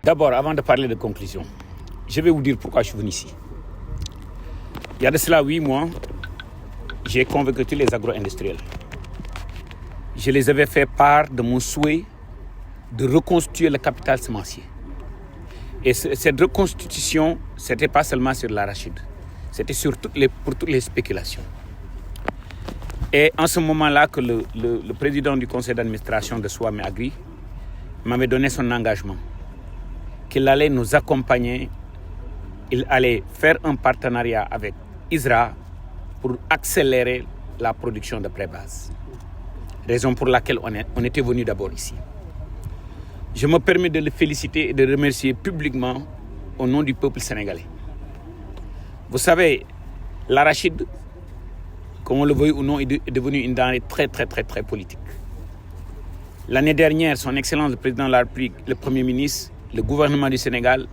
D'abord, avant de parler de conclusion, je vais vous dire pourquoi je suis venu ici. Il y a de cela 8 mois, j'ai convaincu tous les agro-industriels. Je les avais fait part de mon souhait de reconstituer le capital semencier. Et cette reconstitution, ce n'était pas seulement sur l'arachide, c'était pour toutes les spéculations. Et en ce moment-là que le président du conseil d'administration de Swami Agri m'avait donné son engagement, qu'il allait nous accompagner, il allait faire un partenariat avec ISRA pour accélérer la production de pré-base. Raison pour laquelle on était venu d'abord ici. Je me permets de le féliciter et de le remercier publiquement au nom du peuple sénégalais. Vous savez, l'arachide, qu'on le veuille ou non, est devenu une denrée très politique. L'année dernière, son Excellence le Président de la République, le Premier ministre, le gouvernement du Sénégal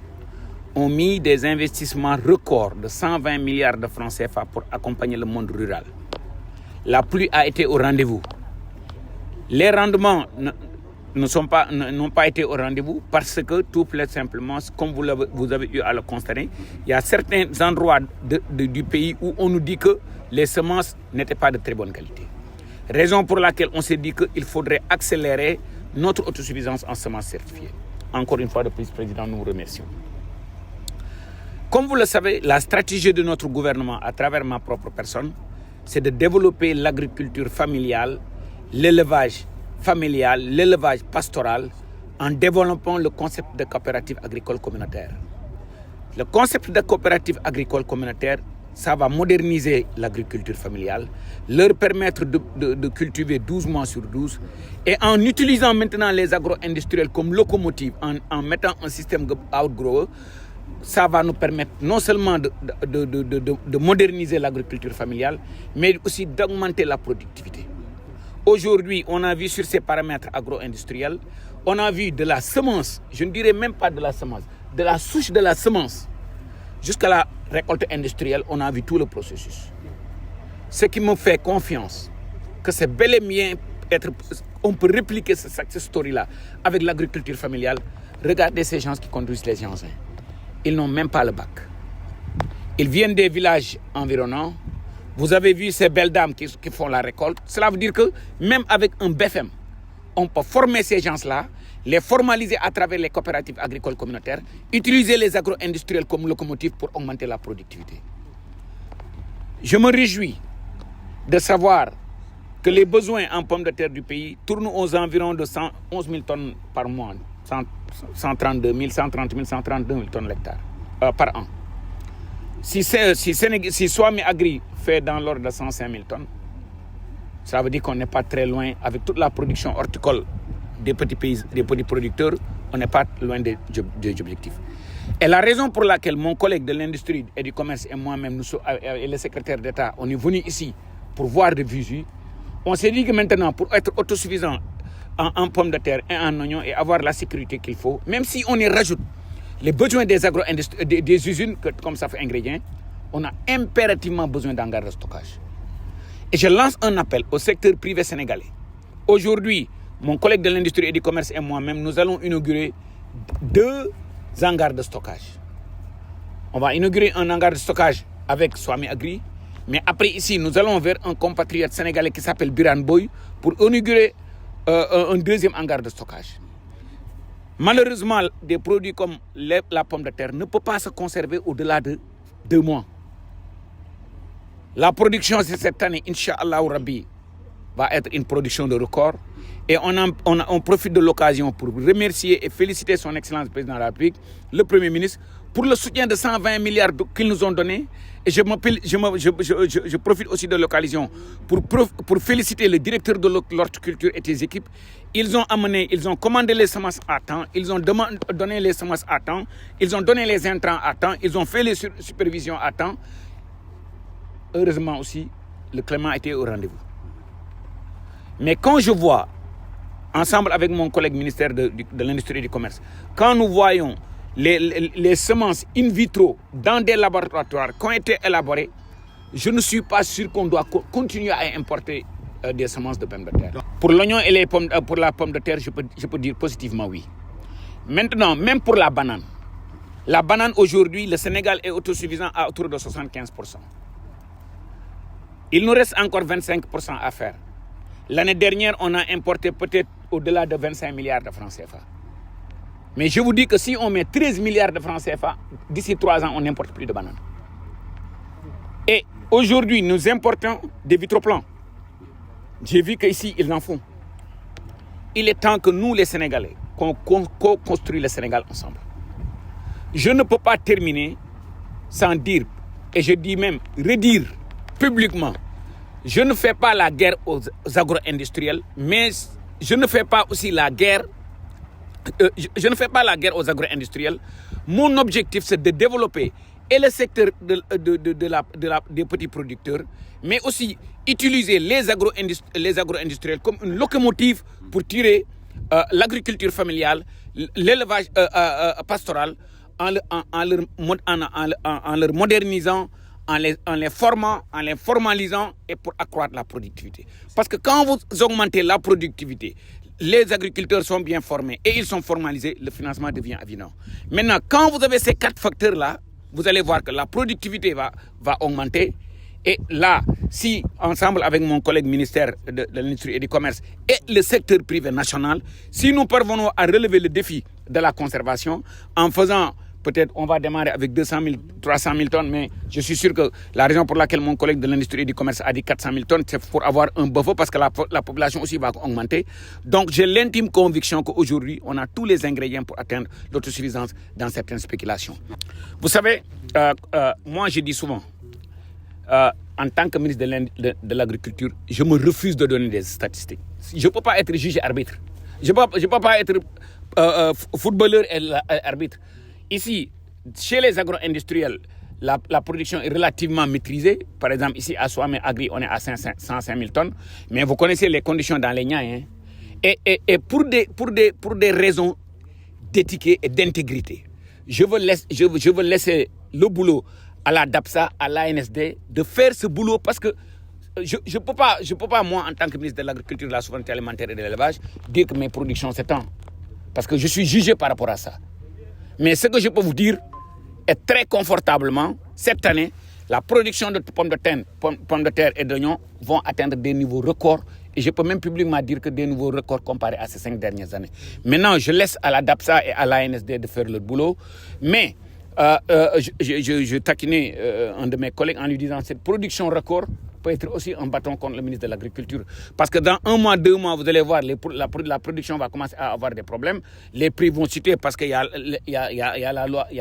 ont mis des investissements records de 120 milliards de francs CFA pour accompagner le monde rural. La pluie a été au rendez-vous. Les rendements n'ont pas été au rendez-vous parce que tout simplement, comme vous avez eu à le constater, il y a certains endroits du pays où on nous dit que les semences n'étaient pas de très bonne qualité. Raison pour laquelle on s'est dit qu'il faudrait accélérer notre autosuffisance en semences certifiées. Encore une fois de plus, Président, nous vous remercions. Comme vous le savez, la stratégie de notre gouvernement à travers ma propre personne, c'est de développer l'agriculture familiale, l'élevage familial, l'élevage pastoral, en développant le concept de coopérative agricole communautaire. Le concept de coopérative agricole communautaire, ça va moderniser l'agriculture familiale, leur permettre de cultiver 12 mois sur 12, et en utilisant maintenant les agro-industriels comme locomotive, en mettant un système outgrower, ça va nous permettre non seulement de moderniser l'agriculture familiale, mais aussi d'augmenter la productivité. Aujourd'hui, on a vu sur ces paramètres agro-industriels, on a vu de la semence, je ne dirais même pas de la semence, de la souche de la semence jusqu'à la récolte industrielle, on a vu tout le processus. Ce qui me fait confiance que c'est bel et bien on peut répliquer ce success story-là avec l'agriculture familiale. Regardez ces gens qui conduisent les engins. Ils n'ont même pas le bac. Ils viennent des villages environnants. Vous avez vu ces belles dames qui font la récolte. Cela veut dire que même avec un BFM, on peut former ces gens-là, les formaliser à travers les coopératives agricoles communautaires, utiliser les agro-industriels comme locomotive pour augmenter la productivité. Je me réjouis de savoir que les besoins en pommes de terre du pays tournent aux environs de 111 000 tonnes par mois, 132 000, 130 000, 132 000 tonnes l'hectare par an. Si Swami Agri fait dans l'ordre de 105 000 tonnes, ça veut dire qu'on n'est pas très loin, avec toute la production horticole des petits producteurs, on n'est pas loin des objectifs. Et la raison pour laquelle mon collègue de l'industrie et du commerce et moi-même, et le secrétaire d'État, on est venus ici pour voir de visu, on s'est dit que maintenant, pour être autosuffisant en pommes de terre et en oignons et avoir la sécurité qu'il faut, même si on y rajoute les besoins des usines comme ça fait ingrédients, on a impérativement besoin d'engrais de stockage. Et je lance un appel au secteur privé sénégalais. Aujourd'hui, mon collègue de l'industrie et du commerce et moi-même, nous allons inaugurer 2 hangars de stockage. On va inaugurer un hangar de stockage avec Swami Agri, mais après ici, nous allons vers un compatriote sénégalais qui s'appelle Biran Boy pour inaugurer un 2e hangar de stockage. Malheureusement, des produits comme la pomme de terre ne peuvent pas se conserver au-delà de 2 mois. La production cette année, Inch'Allah Rabbi, va être une production de record. Et on profite de l'occasion pour remercier et féliciter son Excellence le Président de la République, le Premier ministre, pour le soutien de 120 milliards qu'ils nous ont donné. Et je profite aussi de l'occasion pour féliciter le directeur de l'horticulture et ses équipes. Ils ont commandé les semences à temps, ils ont donné les semences à temps, ils ont donné les intrants à temps, ils ont fait les supervisions à temps. Heureusement aussi, le climat était au rendez-vous. Mais quand je vois, ensemble avec mon collègue ministère de l'Industrie et du Commerce, quand nous voyons les semences in vitro dans des laboratoires qui ont été élaborés, je ne suis pas sûr qu'on doit continuer à importer des semences de pommes de terre. Pour l'oignon et pour la pomme de terre, je peux dire positivement oui. Maintenant, même pour la banane aujourd'hui, le Sénégal est autosuffisant à autour de 75%. Il nous reste encore 25% à faire. L'année dernière, on a importé peut-être au-delà de 25 milliards de francs CFA. Mais je vous dis que si on met 13 milliards de francs CFA, d'ici 3 ans, on n'importe plus de bananes. Et aujourd'hui, nous importons des vitroplans. J'ai vu qu'ici, ils en font. Il est temps que nous, les Sénégalais, qu'on construise le Sénégal ensemble. Je ne peux pas terminer sans dire, et je dis même redire publiquement, je ne fais pas la guerre aux agro-industriels, mais je ne fais pas aussi la guerre, aux agro-industriels. Mon objectif, c'est de développer et le secteur des petits producteurs, mais aussi utiliser les agro-industriels comme une locomotive pour tirer l'agriculture familiale, l'élevage pastoral, en leur modernisant, en les formant, en les formalisant et pour accroître la productivité. Parce que quand vous augmentez la productivité, les agriculteurs sont bien formés et ils sont formalisés, le financement devient évident. Maintenant, quand vous avez ces 4 facteurs-là, vous allez voir que la productivité va augmenter. Et là, si, ensemble avec mon collègue ministère de l'Industrie et du Commerce et le secteur privé national, si nous parvenons à relever le défi de la conservation en faisant, peut-être on va démarrer avec 200 000, 300 000 tonnes, mais je suis sûr que la raison pour laquelle mon collègue de l'Industrie et du Commerce a dit 400 000 tonnes, c'est pour avoir un buffer parce que la population aussi va augmenter. Donc j'ai l'intime conviction qu'aujourd'hui, on a tous les ingrédients pour atteindre l'autosuffisance dans certaines spéculations. Vous savez, moi je dis souvent, en tant que ministre de l'Agriculture, je me refuse de donner des statistiques. Je ne peux pas être juge arbitre. Je ne peux pas être footballeur et arbitre. Ici, chez les agro-industriels, la production est relativement maîtrisée. Par exemple, ici à Swame Agri, on est à 105 000 tonnes. Mais vous connaissez les conditions dans les Niayes. Hein? Et pour des raisons d'éthique et d'intégrité, je veux laisser le boulot à la DAPSA, à l'ANSD, de faire ce boulot parce que je ne peux pas, moi, en tant que ministre de l'Agriculture, de la Souveraineté alimentaire et de l'élevage, dire que mes productions s'étendent. Parce que je suis jugé par rapport à ça. Mais ce que je peux vous dire est très confortablement, cette année, la production de pommes de terre et d'oignons vont atteindre des niveaux records. Et je peux même publiquement dire que des nouveaux records comparés à ces 5 dernières années. Maintenant, je laisse à la DAPSA et à l'ANSD de faire leur boulot. Mais je taquinais un de mes collègues en lui disant que cette production record peut être aussi un bâton contre le ministre de l'Agriculture. Parce que dans 1 mois, 2 mois, vous allez voir, la production va commencer à avoir des problèmes. Les prix vont chuter parce qu'il y a la loi, il y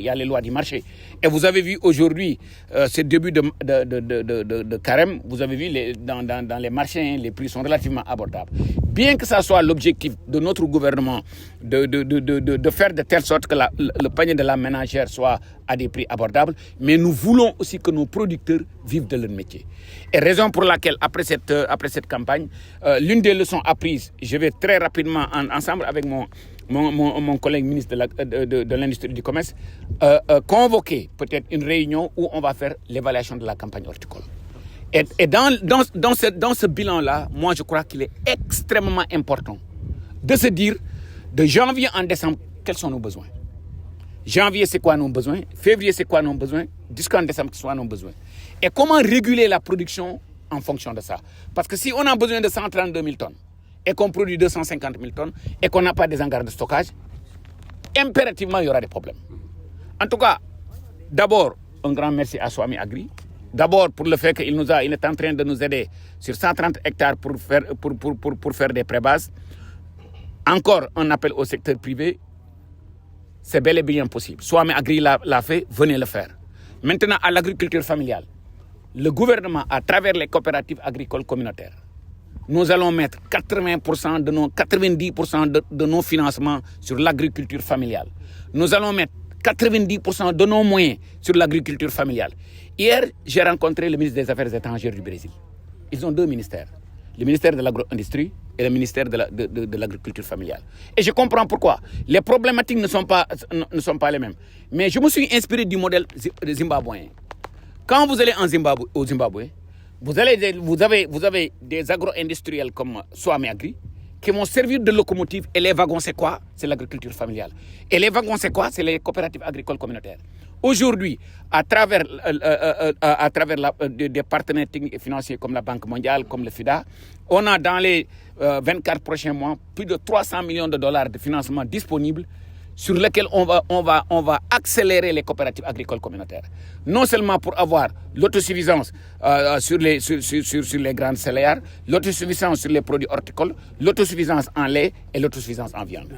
a les lois du marché. Et vous avez vu aujourd'hui, ce début de carême, vous avez vu dans les marchés, les prix sont relativement abordables. Bien que ça soit l'objectif de notre gouvernement de faire de telle sorte que le panier de la ménagère soit à des prix abordables, mais nous voulons aussi que nos producteurs vivent de leur métier. Et raison pour laquelle, après cette campagne, l'une des leçons apprises, je vais très rapidement, ensemble avec mon collègue ministre de l'Industrie et du Commerce, convoquer peut-être une réunion où on va faire l'évaluation de la campagne horticole. Et dans ce bilan-là, moi je crois qu'il est extrêmement important de se dire, de janvier en décembre, quels sont nos besoins. Janvier, c'est quoi nos besoins? Février, c'est quoi nos besoins? Jusqu'en décembre, c'est quoi nos besoins? Et comment réguler la production en fonction de ça? Parce que si on a besoin de 132 000 tonnes et qu'on produit 250 000 tonnes et qu'on n'a pas des hangars de stockage, impérativement, il y aura des problèmes. En tout cas, d'abord, un grand merci à Swame Agri. D'abord, pour le fait qu'il est en train de nous aider sur 130 hectares pour faire des prébases. Encore un appel au secteur privé. C'est bel et bien possible. Swame Agri l'a fait, venez le faire. Maintenant, à l'agriculture familiale, le gouvernement, à travers les coopératives agricoles communautaires, nous allons mettre 80% de nos 90% de nos financements sur l'agriculture familiale. Nous allons mettre 90% de nos moyens sur l'agriculture familiale. Hier, j'ai rencontré le ministre des Affaires étrangères du Brésil. Ils ont 2 ministères. Le ministère de l'agro-industrie et le ministère de l'agriculture familiale. Et je comprends pourquoi. Les problématiques ne sont pas les mêmes. Mais je me suis inspiré du modèle zimbabwéen. Quand vous allez au Zimbabwe, vous avez des agro-industriels comme Swame Agri qui vont servir de locomotive. Et les wagons, c'est quoi? C'est l'agriculture familiale. Et les wagons, c'est quoi? C'est les coopératives agricoles communautaires. Aujourd'hui, à travers des partenaires techniques et financiers comme la Banque mondiale, comme le FIDA, on a dans les 24 prochains mois plus de 300 millions de dollars de financement disponibles sur lesquels on va accélérer les coopératives agricoles communautaires. Non seulement pour avoir l'autosuffisance sur les grandes céréales, l'autosuffisance sur les produits horticoles, l'autosuffisance en lait et l'autosuffisance en viande.